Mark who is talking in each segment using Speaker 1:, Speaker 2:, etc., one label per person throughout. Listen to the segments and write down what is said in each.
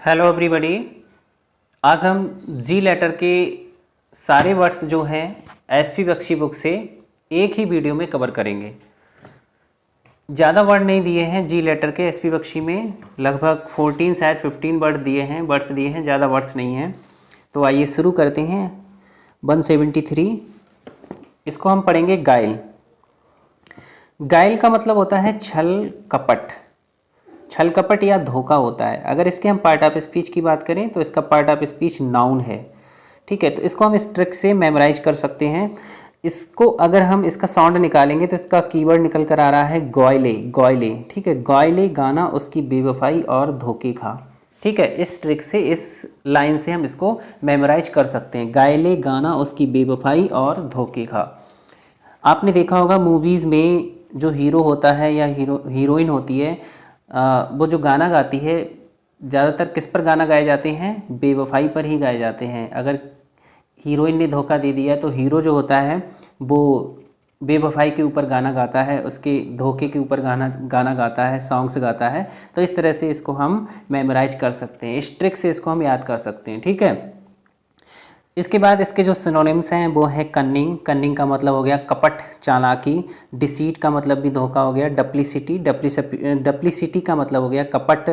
Speaker 1: Hello everybody. आज हम जी letter के सारे वर्ड्स जो हैं एसपी बख्शी बुक से एक ही वीडियो में कवर करेंगे। ज़्यादा वर्ड नहीं दिए हैं जी लेटर के एसपी बख्शी में, लगभग 14 शायद 15 वर्ड्स दिए हैं, ज़्यादा वर्ड्स नहीं हैं। तो आइए शुरू करते हैं। 173 इसको हम पढ़ेंगे गाइल। गाइल का मतलब होता है छल कपट, छल कपट या धोखा होता है। अगर इसके हम पार्ट ऑफ स्पीच की बात करें तो इसका पार्ट ऑफ स्पीच नाउन है। ठीक है, तो इसको हम इस ट्रिक से मेमोराइज कर सकते हैं। इसको अगर हम इसका साउंड निकालेंगे तो इसका कीवर्ड निकल कर आ रहा है गॉयले, गॉयले। ठीक है, गॉयले गाना उसकी बेवफाई और धोखे खा। ठीक है, इस ट्रिक से, इस लाइन से हम इसको मेमोराइज कर सकते हैं। गायले गाना उसकी बेवफाई और धोखे खा। आपने देखा होगा मूवीज़ में जो हीरो होता है या हीरोइन होती है, वो जो गाना गाती है, ज़्यादातर किस पर गाना गाए जाते हैं? बेवफाई पर ही गाए जाते हैं। अगर हीरोइन ने धोखा दे दिया तो हीरो जो होता है वो बेवफाई के ऊपर गाना गाता है, उसके धोखे के ऊपर गाना गाता है, सॉन्ग्स गाता है। तो इस तरह से इसको हम मेमोराइज कर सकते हैं, इस ट्रिक से इसको हम याद कर सकते हैं। ठीक है, इसके बाद इसके जो सिनोनिम्स हैं वो है कन्निंग। कन्निंग का मतलब हो गया कपट, चालाकी। डिसीट का मतलब भी धोखा हो गया। डप्लीसिटी, डप्लीसिटी का मतलब हो गया कपट,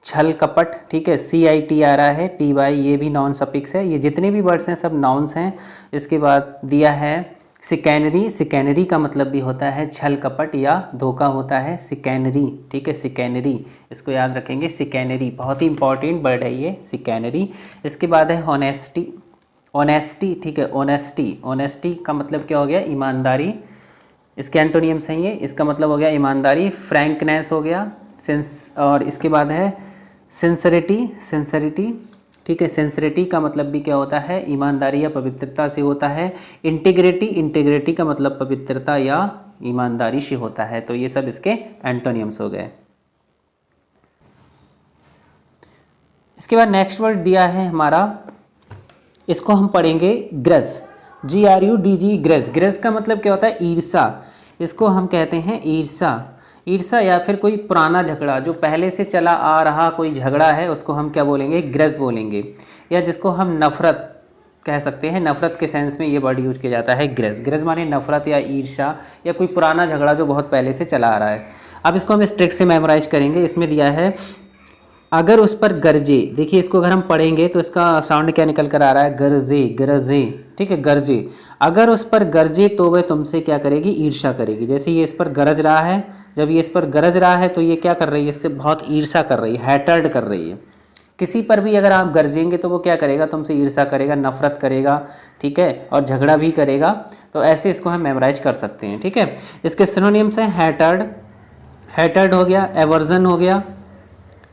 Speaker 1: छल कपट। ठीक है, CIT आ रहा है, TY ये भी नॉन सफिक्स है। ये जितने भी वर्ड्स हैं सब नाउन्स हैं। इसके बाद दिया है सिकैनरी। सिकैनरी का मतलब भी होता है छल कपट या धोखा होता है, सिकैनरी। ठीक है, सिकैनरी, इसको याद रखेंगे। सिकैनरी बहुत ही इंपॉर्टेंट वर्ड है ये, सिकैनरी। इसके बाद है ऑनेस्टी। ऑनेस्टी, ठीक है, ऑनेस्टी। ऑनेस्टी का मतलब क्या हो गया? ईमानदारी। इसके एंटोनियम्स हैं ये, इसका मतलब हो गया ईमानदारी। फ्रैंकनेस हो गया, और इसके बाद है सिंसरिटी। सिंसरिटी, ठीक है, सिंसरिटी का मतलब भी क्या होता है? ईमानदारी या पवित्रता से होता है। इंटीग्रिटी, इंटीग्रिटी का मतलब पवित्रता या ईमानदारी से होता है। तो ये सब इसके एंटोनियम्स हो गए। इसके बाद नेक्स्ट वर्ड दिया है हमारा, इसको हम पढ़ेंगे ग्रज। GRUDG, grudge. ग्रज का मतलब क्या होता है? ईर्षा। इसको हम कहते हैं ईर्षा। ईर्षा या फिर कोई पुराना झगड़ा, जो पहले से चला आ रहा कोई झगड़ा है, उसको हम क्या बोलेंगे? ग्रज बोलेंगे। या जिसको हम नफरत कह सकते हैं, नफरत के सेंस में ये वर्ड यूज किया जाता है, ग्रज। ग्रज माने नफरत या ईर्षा या कोई पुराना झगड़ा जो बहुत पहले से चला आ रहा है। अब इसको हम इस ट्रिक से मेमोराइज करेंगे। इसमें दिया है अगर उस पर गरजे। देखिए, इसको अगर हम पढ़ेंगे तो इसका साउंड क्या निकल कर आ रहा है? गरजे, गरजे। ठीक है, गरजे। अगर उस पर गरजे तो वह तुमसे क्या करेगी? ईर्षा करेगी। जैसे ये इस पर गरज रहा है, जब ये इस पर गरज रहा है तो ये क्या कर रही है? इससे बहुत ईर्षा कर रही है, हैटर्ड कर रही है। किसी पर भी अगर आप गरजेंगे तो वो क्या करेगा? तुमसे ईर्षा करेगा, नफरत करेगा। ठीक है, और झगड़ा भी करेगा। तो ऐसे इसको हम मेमोराइज कर सकते हैं। ठीक है, इसके सिनोनिम्स हैं हैटर्ड, हैटर्ड हो गया, एवर्जन हो गया।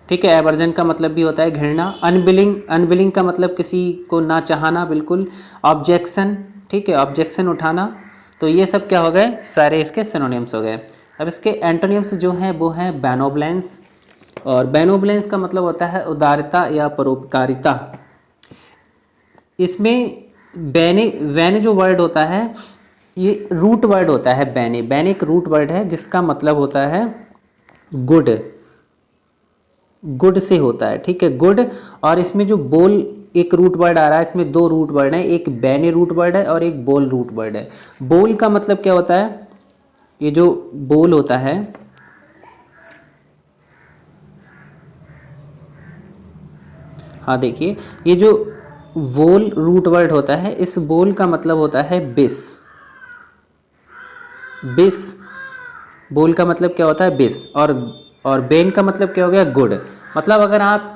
Speaker 1: ठीक है, एवर्जन का मतलब भी होता है घृणा। अनबिलिंग, अनबिलिंग का मतलब किसी को ना चाहना बिल्कुल। ऑब्जेक्शन, ठीक है, ऑब्जेक्शन उठाना। तो ये सब क्या हो गए? सारे इसके सिनोनिम्स हो गए। अब इसके एंटोनिम्स जो हैं वो हैं बेनोवलेंस। और बेनोवलेंस का मतलब होता है उदारता या परोपकारिता। इसमें वैन जो वर्ड होता है ये रूट वर्ड होता है। बैने, बैने एक रूट वर्ड है जिसका मतलब होता है गुड, गुड से होता है। ठीक है, गुड। और इसमें जो बोल एक रूट वर्ड आ रहा है, इसमें दो रूट वर्ड है, एक बैने रूट वर्ड है और एक बोल रूट वर्ड है। बोल का मतलब क्या होता है? ये जो बोल होता है, हाँ देखिए, ये जो बोल रूट वर्ड होता है, इस बोल का मतलब होता है बिस। बिस, बोल का मतलब क्या होता है? बिस। और बेन का मतलब क्या हो गया? गुड। मतलब अगर आप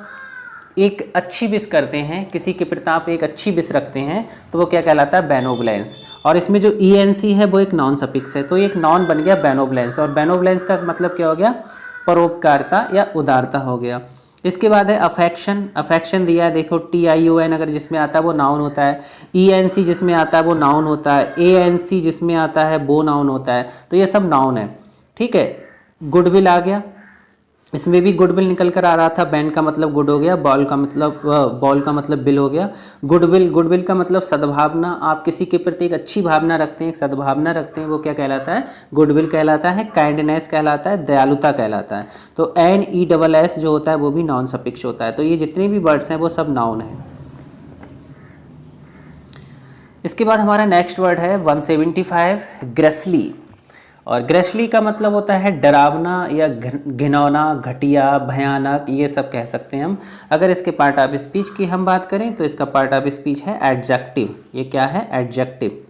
Speaker 1: एक अच्छी विश करते हैं, किसी के प्रति आप एक अच्छी विश रखते हैं, तो वो क्या कहलाता है? बेनोवलेंस। और इसमें जो ENC है वो एक नॉन सफिक्स है, तो एक नॉन बन गया बेनोवलेंस। और बेनोवलेंस का मतलब क्या हो गया? परोपकारिता या उदारता हो गया। इसके बाद है अफेक्शन। अफेक्शन दिया है, देखो TION अगर जिसमें आता है वो नाउन होता है, ENC जिसमें आता है वो नाउन होता है, ANC जिसमें आता है वो नाउन होता है। तो ये सब नाउन है। ठीक है, गुडविल आ गया, इसमें भी गुडविल निकल कर आ रहा था, बैन का मतलब गुड हो गया, बॉल का मतलब बिल हो गया। गुडविल का मतलब सद्भावना, आप किसी के प्रति एक अच्छी भावना रखते हैं, एक सद्भावना रखते हैं, वो क्या कहलाता है? गुडविल कहलाता है। काइंडनेस कहलाता है, दयालुता कहलाता है। तो NESS जो होता है वो भी नाउन सफिक्स होता है। तो ये जितने भी वर्ड्स हैं वो सब नाउन है। इसके बाद हमारा नेक्स्ट वर्ड है 175 ग्रेसली। और ग्रेसली का मतलब होता है डरावना या घिनौना, घटिया, भयानक, ये सब कह सकते हैं हम। अगर इसके पार्ट ऑफ स्पीच की हम बात करें तो इसका पार्ट ऑफ स्पीच है एडजेक्टिव। ये क्या है? एडजेक्टिव।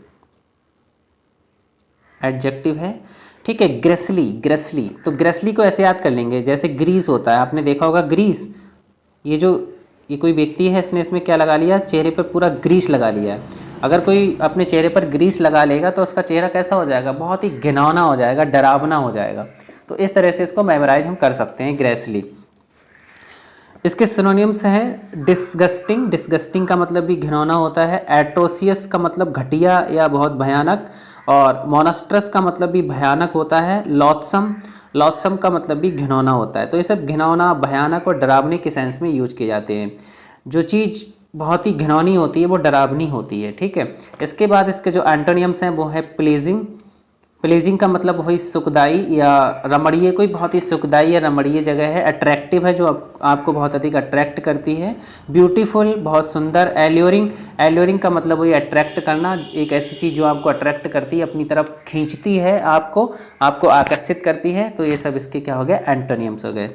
Speaker 1: एडजेक्टिव है, ठीक है। ग्रेसली, तो ग्रेसली को ऐसे याद कर लेंगे जैसे ग्रीस होता है, आपने देखा होगा ग्रीस। ये कोई व्यक्ति है, इसने क्या लगा लिया? चेहरे पर पूरा ग्रीस लगा लिया है। अगर कोई अपने चेहरे पर ग्रीस लगा लेगा तो उसका चेहरा कैसा हो जाएगा? बहुत ही घिनौना हो जाएगा, डरावना हो जाएगा। तो इस तरह से इसको मेमोराइज हम कर सकते हैं, ग्रेसली। इसके सिनोनिम्स हैं डिस्गस्टिंग का मतलब भी घिनौना होता है। एट्रोसियस का मतलब घटिया या बहुत भयानक, और मोनस्ट्रस का मतलब भी भयानक होता है। लॉथसम का मतलब भी घिनौना होता है। तो ये सब घिनौना, भयानक और डरावने के सेंस में यूज किए जाते हैं। जो चीज़ बहुत ही घिनौनी होती है वो डरावनी होती है, ठीक है। इसके बाद इसके जो एंटोनियम्स हैं वो है प्लीजिंग का मतलब वही सुखदाई या रमणीय, कोई बहुत ही सुखदाई या रमणीय जगह है। अट्रैक्टिव है, जो आपको बहुत अधिक अट्रैक्ट करती है। ब्यूटीफुल, बहुत सुंदर। एल्योरिंग का मतलब वही अट्रैक्ट करना, एक ऐसी चीज़ जो आपको अट्रैक्ट करती है, अपनी तरफ खींचती है, आपको आकर्षित करती है। तो ये सब इसके क्या हो गए? एंटोनियम्स हो गए।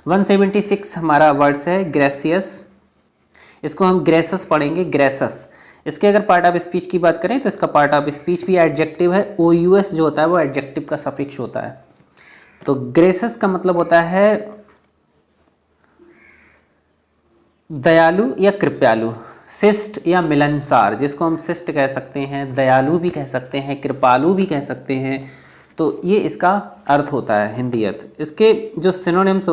Speaker 1: 176 हमारा वर्ड्स है ग्रेसियस। इसको हम ग्रेसस पढ़ेंगे, ग्रेसस। इसके अगर पार्ट ऑफ स्पीच की बात करें तो इसका पार्ट ऑफ स्पीच भी एडजेक्टिव है। OUS जो होता है वो एडजेक्टिव का सफिक्स होता है। तो ग्रेसस का मतलब होता है दयालु या कृपालु, शिष्ट या मिलनसार, जिसको हम शिष्ट कह सकते हैं, दयालु भी कह सकते हैं, कृपालु भी कह सकते हैं। तो ये इसका अर्थ होता है, हिंदी अर्थ। इसके जो सिनोनिम्स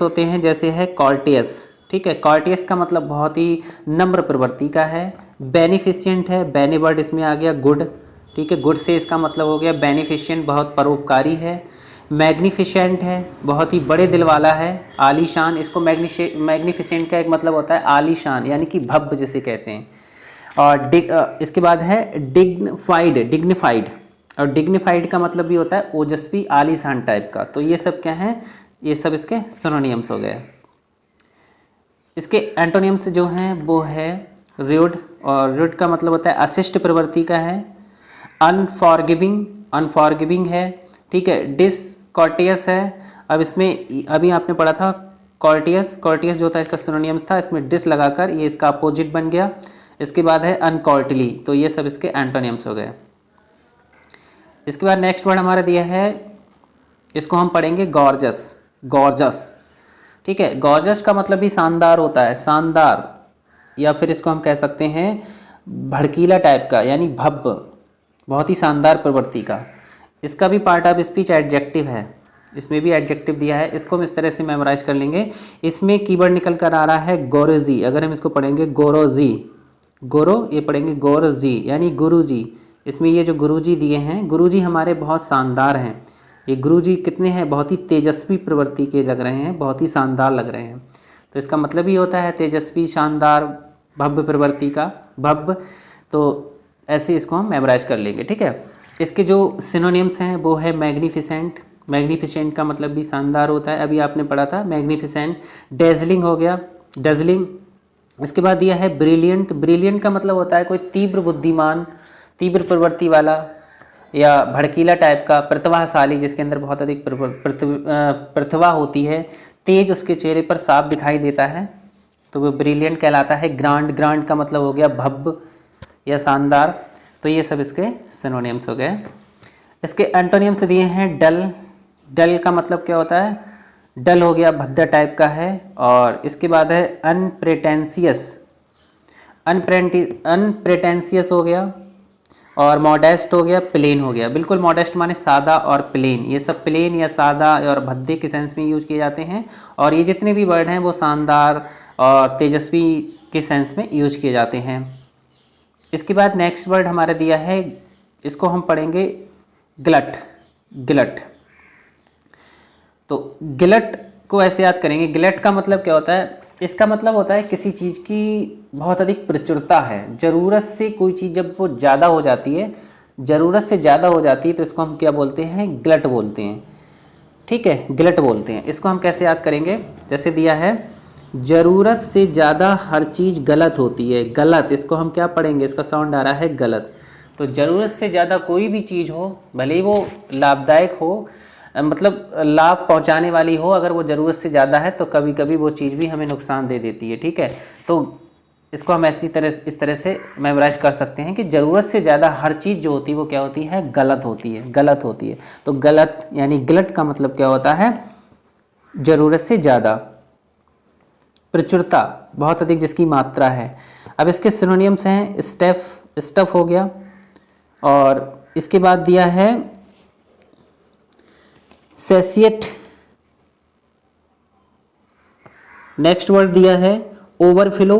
Speaker 1: होते हैं जैसे है कॉर्टियस, ठीक है। कॉर्टियस का मतलब बहुत ही नम्र प्रवृत्ति का है। बेनिफिशिएंट है, बेनी वर्ड इसमें आ गया, गुड, ठीक है। गुड से इसका मतलब हो गया बेनिफिशिएंट, बहुत परोपकारी है। मैग्निफिसेंट है, बहुत ही बड़े दिल वाला है। आलीशान, इसको मैग्निफिसेंट का एक मतलब होता है आलीशान, यानी कि भव्य जिसे कहते हैं। और इसके बाद है डिग्निफाइड, और डिग्निफाइड का मतलब भी होता है ओजस्वी, आलीशान टाइप का। तो ये सब क्या है? ये सब इसके सिनोनिम्स हो गए। इसके एंटोनिम्स जो हैं वो है र्यूड, और र्यूड का मतलब होता है अशिष्ट प्रवृत्ति का है। अनफॉरगिविंग है, ठीक है। डिसकॉर्टियस है। अब इसमें अभी आपने पढ़ा था कॉर्टियस जो होता है इसका सिनोनिम्स था, इसमें डिस लगाकर ये इसका अपोजिट बन गया। इसके बाद है अनकॉर्टली। तो ये सब इसके एंटोनिम्स हो गए। इसके बाद नेक्स्ट वर्ड हमारा दिया है, इसको हम पढ़ेंगे गॉर्जस, ठीक है। गॉर्जस का मतलब भी शानदार होता है, शानदार, या फिर इसको हम कह सकते हैं भड़कीला टाइप का, यानी भव्य, बहुत ही शानदार प्रवृत्ति का। इसका भी पार्ट ऑफ स्पीच एडजेक्टिव है, इसमें भी एडजेक्टिव दिया है। इसको हम इस तरह से मेमोराइज कर लेंगे। इसमें कीवर्ड निकल कर आ रहा है गोरोजी। अगर हम इसको पढ़ेंगे ये पढ़ेंगे गोरोजी, यानी गुरुजी। इसमें ये जो गुरुजी दिए हैं, गुरुजी हमारे बहुत शानदार हैं। ये गुरुजी कितने हैं? बहुत ही तेजस्वी प्रवृत्ति के लग रहे हैं, बहुत ही शानदार लग रहे हैं। तो इसका मतलब ही होता है तेजस्वी, शानदार, भव्य प्रवृत्ति का, भव्य। तो ऐसे इसको हम मेमोराइज कर लेंगे, ठीक है। इसके जो सिनोनिम्स हैं वो है मैग्निफिसेंट का मतलब भी शानदार होता है, अभी आपने पढ़ा था मैग्निफिसेंट। डेजलिंग हो गया, डजलिंग। इसके बाद दिया है ब्रिलियंट का मतलब होता है कोई तीव्र बुद्धिमान, तीव्र प्रवृत्ति वाला या भड़कीला टाइप का, प्रतिभाशाली, जिसके अंदर बहुत अधिक प्रतिभा होती है, तेज उसके चेहरे पर साफ दिखाई देता है, तो वो ब्रिलियंट कहलाता है। ग्रांड का मतलब हो गया भव्य या शानदार। तो ये सब इसके सिनोनिम्स हो गए। इसके एंटोनिम्स दिए हैं डल का मतलब क्या होता है? डल हो गया, भद्दा टाइप का है। और इसके बाद है अनप्रेटेंशियस हो गया, और मॉडेस्ट हो गया, प्लेन हो गया। बिल्कुल मॉडेस्ट माने सादा, और प्लेन, ये सब प्लेन या सादा और भद्दे के सेंस में यूज किए जाते हैं। और ये जितने भी वर्ड हैं वो शानदार और तेजस्वी के सेंस में यूज किए जाते हैं। इसके बाद नेक्स्ट वर्ड हमारा दिया है, इसको हम पढ़ेंगे ग्लट। तो गिलट को ऐसे याद करेंगे। गिलट का मतलब क्या होता है? इसका मतलब होता है किसी चीज़ की बहुत अधिक प्रचुरता है, ज़रूरत से कोई चीज़ जब वो ज़्यादा हो जाती है, ज़रूरत से ज़्यादा हो जाती है तो इसको हम क्या बोलते हैं? गिलट बोलते हैं। ठीक है, गिलट बोलते हैं। इसको हम कैसे याद करेंगे? जैसे दिया है, ज़रूरत से ज़्यादा हर चीज़ गलत होती है। गलत, इसको हम क्या पढ़ेंगे? इसका साउंड आ रहा है गलत। तो ज़रूरत से ज़्यादा कोई भी चीज़ हो, भले ही वो लाभदायक हो, मतलब लाभ पहुंचाने वाली हो, अगर वो ज़रूरत से ज़्यादा है तो कभी कभी वो चीज़ भी हमें नुकसान दे देती है। ठीक है, तो इसको हम इस तरह से मेमोराइज कर सकते हैं कि ज़रूरत से ज़्यादा हर चीज़ जो होती है वो क्या होती है? गलत होती है, गलत होती है। तो गलत यानी गिलट का मतलब क्या होता है? ज़रूरत से ज़्यादा, प्रचुरता, बहुत अधिक जिसकी मात्रा है। अब इसके सिनोनिम्स हैं स्टफ हो गया, और इसके बाद दिया है सेसिएट। नेक्स्ट वर्ड दिया है ओवरफ्लो,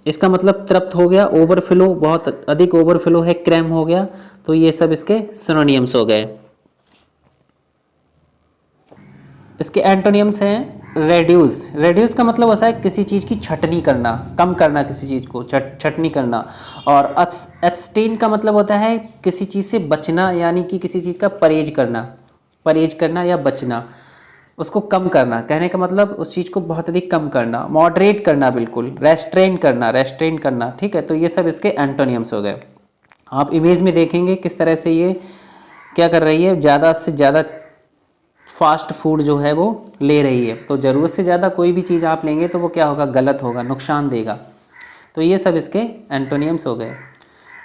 Speaker 1: इसका मतलब तृप्त हो गया। ओवरफ्लो, बहुत अधिक ओवरफ्लो है, क्रैम हो गया। तो ये सब इसके सिनोनिम्स हो गए। इसके एंटोनिम्स हैं रेड्यूस। रेड्यूस का मतलब होता है किसी चीज़ की छटनी करना, कम करना, किसी चीज़ को छटनी करना। और एब्सटेन का मतलब होता है किसी चीज़ से बचना, यानी कि किसी चीज़ का परहेज करना या बचना, उसको कम करना। कहने का मतलब उस चीज़ को बहुत अधिक कम करना, मॉडरेट करना, बिल्कुल रेस्ट्रेन करना। ठीक है, तो ये सब इसके एंटोनिम्स हो गए। आप इमेज में देखेंगे किस तरह से ये क्या कर रही है? ज़्यादा से ज़्यादा फास्ट फूड जो है वो ले रही है। तो ज़रूरत से ज़्यादा कोई भी चीज़ आप लेंगे तो वो क्या होगा? गलत होगा, नुकसान देगा। तो ये सब इसके एंटोनिम्स हो गए।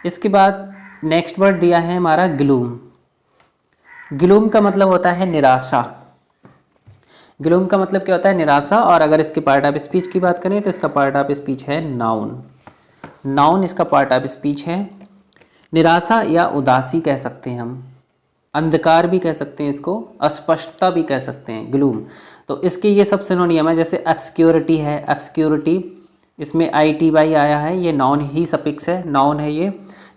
Speaker 1: इसके बाद नेक्स्ट वर्ड दिया है हमारा ग्लूम। ग्लूम का मतलब होता है निराशा। ग्लूम का मतलब क्या होता है? निराशा। और अगर इसके पार्ट ऑफ स्पीच की बात करें तो इसका पार्ट ऑफ स्पीच है नाउन। नाउन इसका पार्ट ऑफ स्पीच है। निराशा या उदासी कह सकते हैं हम, अंधकार भी कह सकते हैं इसको, अस्पष्टता भी कह सकते हैं, ग्लूम। तो इसके ये सब सिनोनियम है। जैसे एब्सक्योरिटी है, एब्सक्योरिटी, इसमें ITY आया है, ये नाउन ही सफिक्स है, नाउन है ये।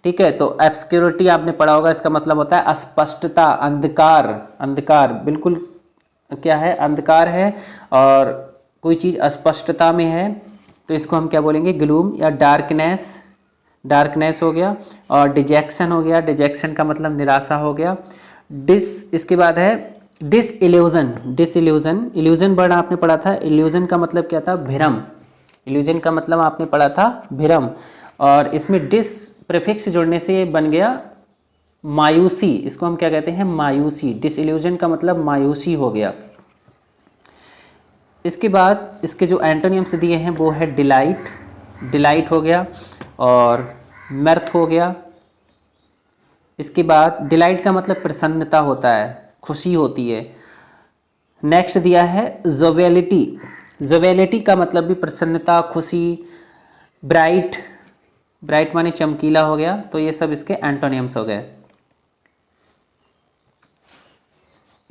Speaker 1: ठीक है, तो एब्सक्योरिटी आपने पढ़ा होगा, इसका मतलब होता है अस्पष्टता, अंधकार बिल्कुल क्या है? अंधकार है, और कोई चीज़ अस्पष्टता में है तो इसको हम क्या बोलेंगे? ग्लूम या डार्कनेस हो गया। और डिजेक्शन हो गया, डिजेक्शन का मतलब निराशा हो गया। इसके बाद है डिसइल्यूजन। इल्यूजन वर्ड आपने पढ़ा था, इल्यूजन का मतलब क्या था? भ्रम। इल्यूजन का मतलब आपने पढ़ा था भ्रम, और इसमें डिस प्रीफिक्स जुड़ने से ये बन गया मायूसी। इसको हम क्या कहते हैं? मायूसी। डिसइल्यूजन का मतलब मायूसी हो गया। इसके बाद इसके जो एंटोनिम्स दिए हैं वो है डिलाइट हो गया, और मिर्थ हो गया। इसके बाद डिलाइट का मतलब प्रसन्नता होता है, खुशी होती है। नेक्स्ट दिया है जोवेलिटी का मतलब भी प्रसन्नता, खुशी। ब्राइट माने चमकीला हो गया। तो ये सब इसके एंटोनिम्स हो गए।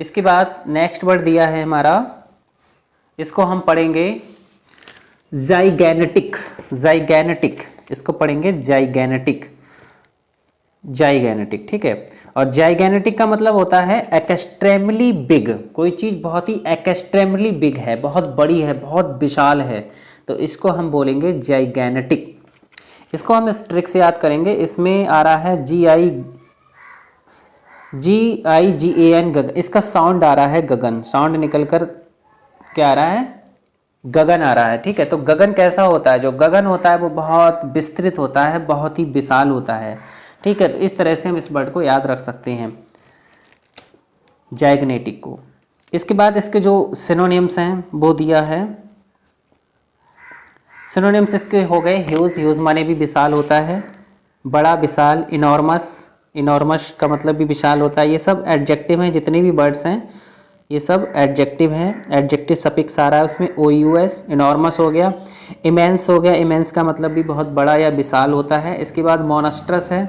Speaker 1: इसके बाद नेक्स्ट वर्ड दिया है हमारा, इसको हम पढ़ेंगे जाइगैनेटिक। इसको पढ़ेंगे जाइगैनेटिक। ठीक है, और जाइगैनेटिक का मतलब होता है एक्सट्रीमली बिग। कोई चीज़ बहुत ही एक्सट्रीमली बिग है, बहुत बड़ी है, बहुत विशाल है, तो इसको हम बोलेंगे जाइगैनेटिक। इसको हम इस ट्रिक से याद करेंगे। इसमें आ रहा है GIGAN, गगन। इसका साउंड आ रहा है गगन, साउंड निकलकर क्या आ रहा है? गगन आ रहा है। ठीक है, तो गगन कैसा होता है? जो गगन होता है वो बहुत विस्तृत होता है, बहुत ही विशाल होता है। ठीक है, तो इस तरह से हम इस वर्ड को याद रख सकते हैं, जाइगनेटिक को। इसके बाद इसके जो सिनोनिम्स हैं वो दिया है। सिनोनिम्स इसके हो गए ह्यूज माने भी विशाल होता है, बड़ा, विशाल। इनॉर्मस का मतलब भी विशाल होता है। ये सब एडजेक्टिव हैं, जितने भी वर्ड्स हैं ये सब एडजेक्टिव हैं। एडजेक्टिव सफिक्स आ रहा है उसमें OUS। इनॉर्मस हो गया, इमेंस हो गया। इमेंस का मतलब भी बहुत बड़ा या विशाल होता है। इसके बाद मोनस्ट्रस है,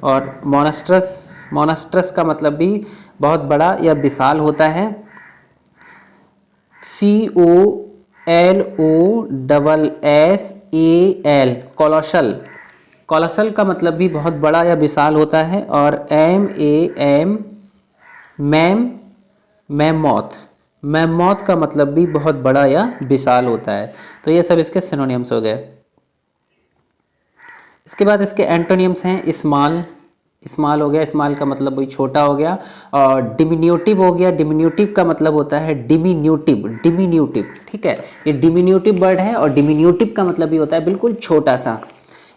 Speaker 1: और मोनस्ट्रस का मतलब भी बहुत बड़ा या विशाल होता है। COLOSSAL, कोलोसल का मतलब भी बहुत बड़ा या विशाल होता है। और MAM, मैमॉथ, मैमॉथ का मतलब भी बहुत बड़ा या विशाल होता है। तो ये सब इसके सिनोनिम्स हो गए। इसके बाद इसके एंटोनिम्स हैं स्मॉल। स्मॉल हो गया, स्मॉल का मतलब वही छोटा हो गया। और डिमिन्यूटिव हो गया, डिमिन्यूटिव का मतलब होता है डिमिन्यूटिव, डिमिन्यूटिव, ठीक है। ये डिमिन्यूटिव वर्ड है और डिमिन्यूटिव का मतलब भी होता है बिल्कुल छोटा सा।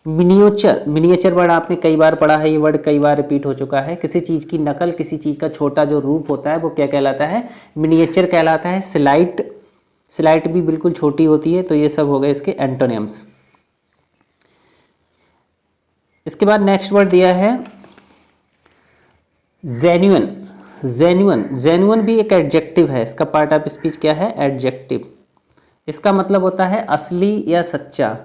Speaker 1: मिनिएचर, मिनिएचर वर्ड आपने कई बार पढ़ा है, ये वर्ड कई बार रिपीट हो चुका है। किसी चीज़ की नकल, किसी चीज़ का छोटा जो रूप होता है वो क्या कहलाता है, मिनिएचर कहलाता है। स्लाइट, स्लाइट भी बिल्कुल छोटी होती है। तो ये सब हो गए इसके एंटोनिम्स। इसके बाद नेक्स्ट वर्ड दिया है जेन्युइन। जेन्युइन, जेन्युइन भी एक एडजेक्टिव है। इसका पार्ट ऑफ स्पीच क्या है, एडजेक्टिव। इसका मतलब होता है असली या सच्चा।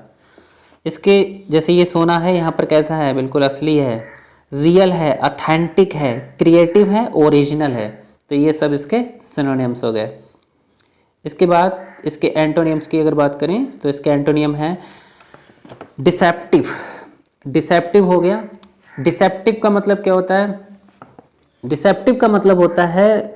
Speaker 1: इसके जैसे ये सोना है, यहाँ पर कैसा है, बिल्कुल असली है, रियल है, ऑथेंटिक है, क्रिएटिव है, ओरिजिनल है। तो ये सब इसके सिनोनिम्स हो गए। इसके बाद इसके एंटोनिम्स की अगर बात करें तो इसके एंटोनियम है डिसेप्टिव। डिसेप्टिव हो गया। डिसेप्टिव का मतलब क्या होता है, डिसेप्टिव का मतलब होता है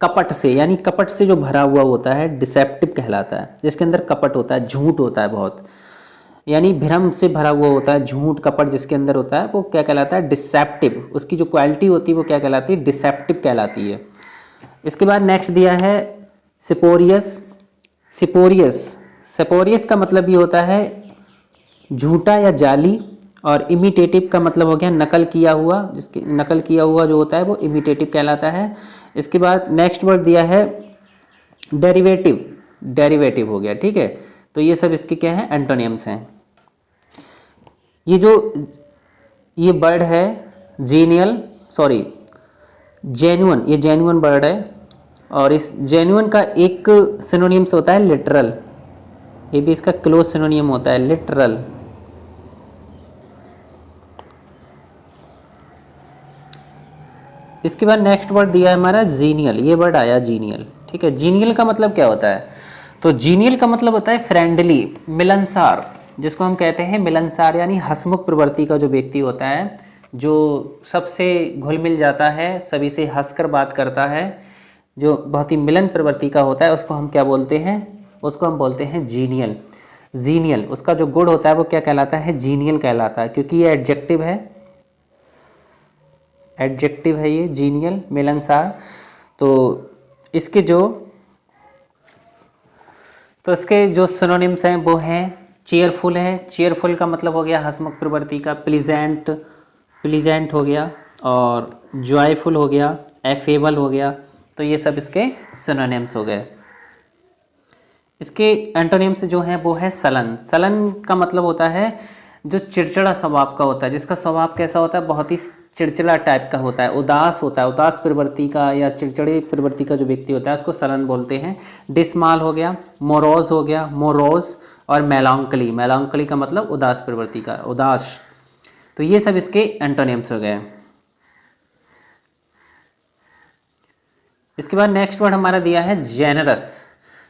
Speaker 1: कपट से, यानी कपट से जो भरा हुआ होता है डिसेप्टिव कहलाता है। जिसके अंदर कपट होता है, झूठ होता है बहुत, यानी भ्रम से भरा हुआ होता है, झूठ कपट जिसके अंदर होता है वो क्या कहलाता है, डिसेप्टिव। उसकी जो क्वालिटी होती है वो क्या कहलाती है, डिसेप्टिव कहलाती है। इसके बाद नेक्स्ट दिया है सिपोरियस। सिपोरियस, सिपोरियस का मतलब ये होता है झूठा या जाली। और इमिटेटिव का मतलब हो गया नकल किया हुआ, जिसकी नकल किया हुआ जो होता है वो इमिटेटिव कहलाता है। इसके बाद नेक्स्ट वर्ड दिया है डेरिवेटिव। डेरिवेटिव हो गया, ठीक है। तो ये सब इसके क्या है, एंटोनिम्स हैं। ये जो ये वर्ड है जेन्युइन, सॉरी जेन्युइन, ये जेन्युइन वर्ड है। और इस जेन्युइन का एक सिनोनिम्स होता है लिटरल। ये भी इसका क्लोज सिनोनिम होता है, लिटरल। इसके बाद नेक्स्ट वर्ड दिया है हमारा जीनियल। ये वर्ड आया जीनियल, ठीक है। जीनियल का मतलब क्या होता है, तो जीनियल का मतलब होता है फ्रेंडली, मिलनसार, जिसको हम कहते हैं मिलनसार, यानी हंसमुख प्रवृत्ति का जो व्यक्ति होता है, जो सबसे घुल मिल जाता है, सभी से हंसकर बात करता है, जो बहुत ही मिलन प्रवृत्ति का होता है, उसको हम क्या बोलते हैं, उसको हम बोलते हैं जीनियल। जीनियल, उसका जो गुण होता है वो क्या कहलाता है, जीनियल कहलाता है, क्योंकि ये एडजेक्टिव है। एडजेक्टिव है ये जीनियल, मिलनसार। तो इसके जो सिनोनिम्स हैं वो हैं चीयरफुल है। चीयरफुल का मतलब हो गया हंसमुख प्रवृत्ति का। प्लीजेंट, प्लीजेंट हो गया। और जॉयफुल हो गया, एफेबल हो गया। तो ये सब इसके सिनोनिम्स हो गए। इसके एंटोनिम्स जो हैं वो है सलन। सलन का मतलब होता है जो चिड़चिड़ा स्वभाव का होता है, जिसका स्वभाव कैसा होता है, बहुत ही चिड़चिड़ा टाइप का होता है, उदास होता है। उदास प्रवृत्ति का या चिड़चिड़े प्रवृत्ति का जो व्यक्ति होता है उसको सलन बोलते हैं। डिसमाल हो गया, मोरोज हो गया, मोरोज। और मेलांकली, मेलांकली का मतलब उदास प्रवृत्ति का, उदास। तो ये सब इसके एंटोनिम्स हो गए। इसके बाद नेक्स्ट वर्ड हमारा दिया है जेनरस।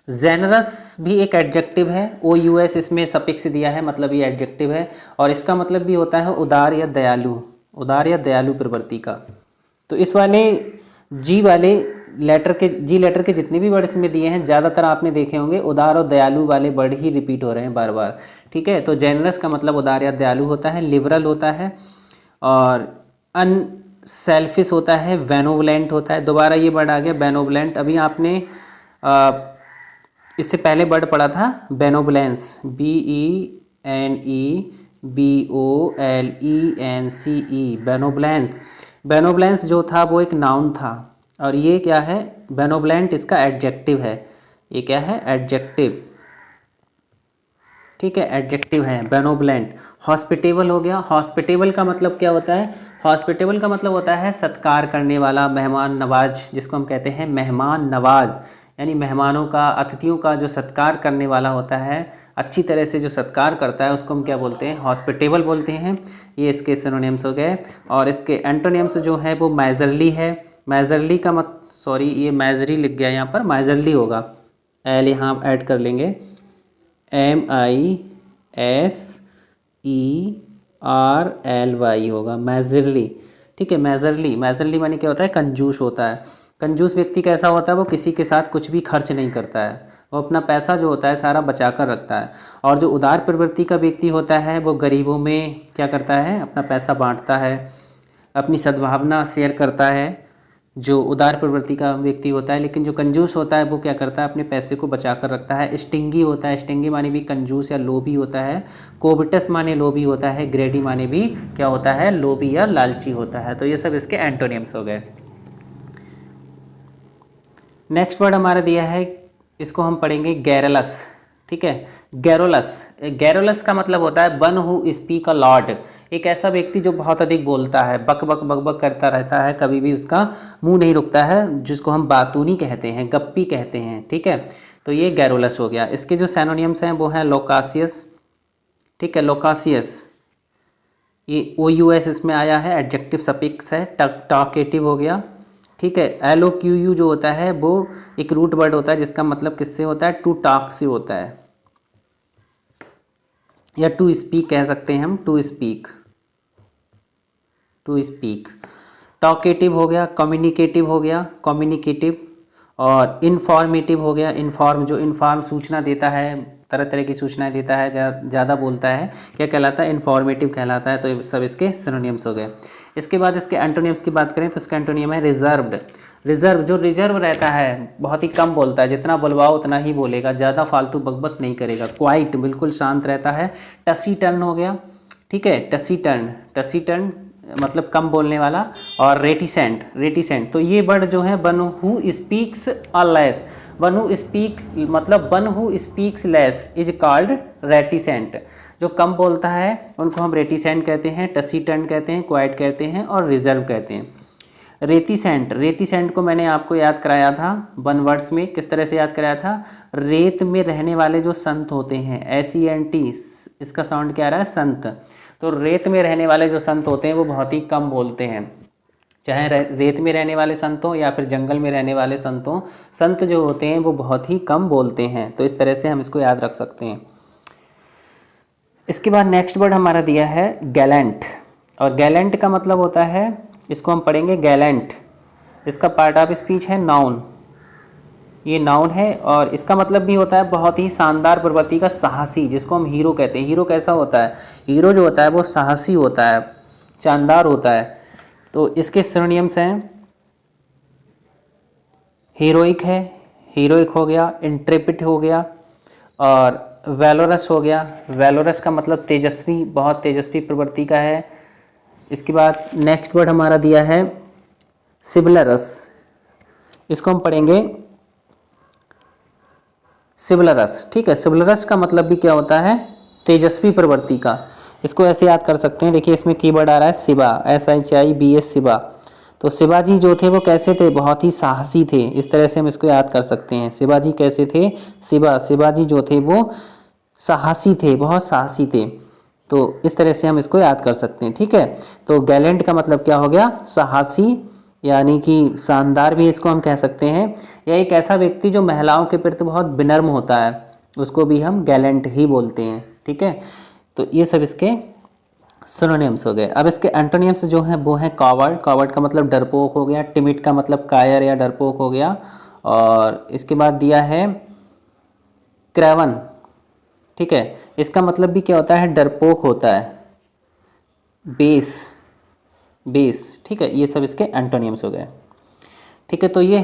Speaker 1: जेनरस भी एक एडजेक्टिव है। OUS इसमें सफिक्स दिया है, मतलब ये एडजेक्टिव है। और इसका मतलब भी होता है उदार या दयालु, उदार या दयालु प्रवृत्ति का। तो इस वाले जी लेटर के जितने भी वर्ड इसमें दिए हैं, ज़्यादातर आपने देखे होंगे उदार और दयालु वाले वर्ड ही रिपीट हो रहे हैं बार बार, ठीक है। तो जेनरस का मतलब उदार या दयालु होता है, लिबरल होता है, और अनसेल्फिश होता है, बेनोवलेंट होता है। दोबारा ये वर्ड आ गया बेनोवलेंट। अभी आपने इससे पहले वर्ड पढ़ा था बेनोवलेंस, BENEBOLENCE, बेनोवलेंस। बेनोवलेंस जो था वो एक नाउन था, और ये क्या है, बेनोवलेंट इसका एडजेक्टिव है। ये क्या है, एडजेक्टिव, ठीक है, एडजेक्टिव है बेनोवलेंट। हॉस्पिटेबल हो गया। हॉस्पिटेबल का मतलब क्या होता है, हॉस्पिटेबल का मतलब होता है सत्कार करने वाला, मेहमान नवाज, जिसको हम कहते हैं मेहमान नवाज, यानी मेहमानों का, अतिथियों का जो सत्कार करने वाला होता है, अच्छी तरह से जो सत्कार करता है उसको हम क्या बोलते हैं, हॉस्पिटेबल बोलते हैं। ये इसके सिनोनिम्स हो गए। और इसके एंटोनिम्स जो है वो मेजरली है। मेजरली का ये मेजरी लिख गया यहाँ पर, मेजरली होगा, एल यहाँ ऐड कर लेंगे, MESERLY होगा, मेजरली, ठीक है। मेजरली, मेजरली माने क्या होता है, कंजूस होता है। कंजूस व्यक्ति कैसा होता है, वो किसी के साथ कुछ भी खर्च नहीं करता है, वो अपना पैसा जो होता है सारा बचा कर रखता है। और जो उदार प्रवृत्ति का व्यक्ति होता है वो गरीबों में क्या करता है, अपना पैसा बांटता है, अपनी सद्भावना शेयर करता है, जो उदार प्रवृत्ति का व्यक्ति होता है। लेकिन जो कंजूस होता है वो क्या करता है, अपने पैसे को बचा कर रखता है। स्टिंगी होता है, स्टिंगी माने भी कंजूस या लोभी होता है। कोविटस माने लोभी होता है। ग्रेडी माने भी क्या होता है, लोभी या लालची होता है। तो ये सब इसके एंटोनियम्स हो गए। नेक्स्ट वर्ड हमारा दिया है, इसको हम पढ़ेंगे गैरलस। ठीक है, गैरोलस। गैरोलस का मतलब होता है one who speak a lot. एक ऐसा व्यक्ति जो बहुत अधिक बोलता है, बक बक बक बक करता रहता है, कभी भी उसका मुंह नहीं रुकता है, जिसको हम बातूनी कहते हैं, गप्पी कहते हैं। ठीक है, तो ये गैरोलस हो गया। इसके जो सैनोनियम्स हैं वो हैं लोकासियस। ठीक है, लोकासियस, ये OUS इसमें आया है, एडजेक्टिव सफिक्स है। टॉकेटिव हो गया। ठीक है, LOQU जो होता है वो एक रूट वर्ड होता है जिसका मतलब किससे होता है, टू टॉक से होता है, या टू स्पीक कह सकते हैं हम, to speak, to speak. Talkative हो गया, कम्युनिकेटिव हो गया, कम्युनिकेटिव, और इन्फॉर्मेटिव हो गया, इन्फॉर्म, जो इन्फॉर्म सूचना देता है, तरह तरह की सूचनाएं देता है, ज़्यादा बोलता है, क्या कहलाता है, इन्फॉर्मेटिव कहलाता है। तो ये सब इसके सिनोनिम्स हो गए। इसके बाद इसके एंटोनियम्स की बात करें तो इसका एंटोनियम है रिजर्व्ड। रिजर्व, जो रिजर्व रहता है, बहुत ही कम बोलता है, जितना बुलवाओ उतना ही बोलेगा, ज़्यादा फालतू बकबस नहीं करेगा। क्वाइट, बिल्कुल शांत रहता है। टसीटर्न हो गया। ठीक है, टसीटर्न, टसीटर्न मतलब कम बोलने वाला। और रेटिसेंट, रेटिसेंट, तो ये वर्ड जो है one who speaks a less, one who speak मतलब one who speaks less is called reticent. जो कम बोलता है उनको हम रेटिसेंट कहते हैं, टसीटर्न कहते हैं, क्वाइट कहते हैं और रिजर्व कहते हैं। रेतिसेंट, रेतिसेंट को मैंने आपको याद कराया था वन वर्ड्स में। किस तरह से याद कराया था, रेत में रहने वाले जो संत होते हैं, SENT, इसका साउंड क्या आ रहा है, संत। तो रेत में रहने वाले जो संत होते हैं वो बहुत ही कम बोलते हैं, चाहे रेत में रहने वाले संत हों या फिर जंगल में रहने वाले संत हों, संत जो होते हैं वो बहुत ही कम बोलते हैं। तो इस तरह से हम इसको याद रख सकते हैं। इसके बाद नेक्स्ट वर्ड हमारा दिया है गैलेंट। और गैलेंट का मतलब होता है, इसको हम पढ़ेंगे गैलेंट, इसका पार्ट ऑफ स्पीच है नाउन, ये नाउन है। और इसका मतलब भी होता है बहुत ही शानदार प्रवृत्ति का साहसी, जिसको हम हीरो कहते हैं। हीरो कैसा होता है, हीरो जो होता है वो साहसी होता है, शानदार होता है। तो इसके सिनोनिम्स हैं, हीरोइक है, हीरोइक हो गया, इंट्रेपिड हो गया, और वैलोरस हो गया। वैलोरस का मतलब तेजस्वी, बहुत तेजस्वी प्रवृत्ति का है। इसके बाद नेक्स्ट वर्ड हमारा दिया है सिबलरस, इसको हम पढ़ेंगे सिबलरस। ठीक है, सिबलरस का मतलब भी क्या होता है, तेजस्वी प्रवृत्ति का। इसको ऐसे याद कर सकते हैं, देखिए इसमें कीवर्ड आ रहा है शिवा, SHIBA, शिवा। तो शिवाजी जो थे वो कैसे थे, बहुत ही साहसी थे। इस तरह से हम इसको याद कर सकते हैं, शिवाजी कैसे थे, शिवाजी जो थे वो साहसी थे, बहुत साहसी थे। तो इस तरह से हम इसको याद कर सकते हैं। ठीक है, तो गैलेंट का मतलब क्या हो गया, साहसी, यानी कि शानदार भी इसको हम कह सकते हैं। या एक ऐसा व्यक्ति जो महिलाओं के प्रति बहुत विनम्र होता है, उसको भी हम गैलेंट ही बोलते हैं। ठीक है, तो ये सब इसके सिनोनिम्स हो गए। अब इसके एंटोनिम्स जो हैं वो हैं कॉवर्ड। कॉवर्ड का मतलब डरपोक हो गया। टिमिड का मतलब कायर या डरपोक हो गया। और इसके बाद दिया है क्रेवन। ठीक है, इसका मतलब भी क्या होता है, डरपोक होता है। Base, base. ठीक है, ये सब इसके एंटोनिम्स हो गए। ठीक है, तो ये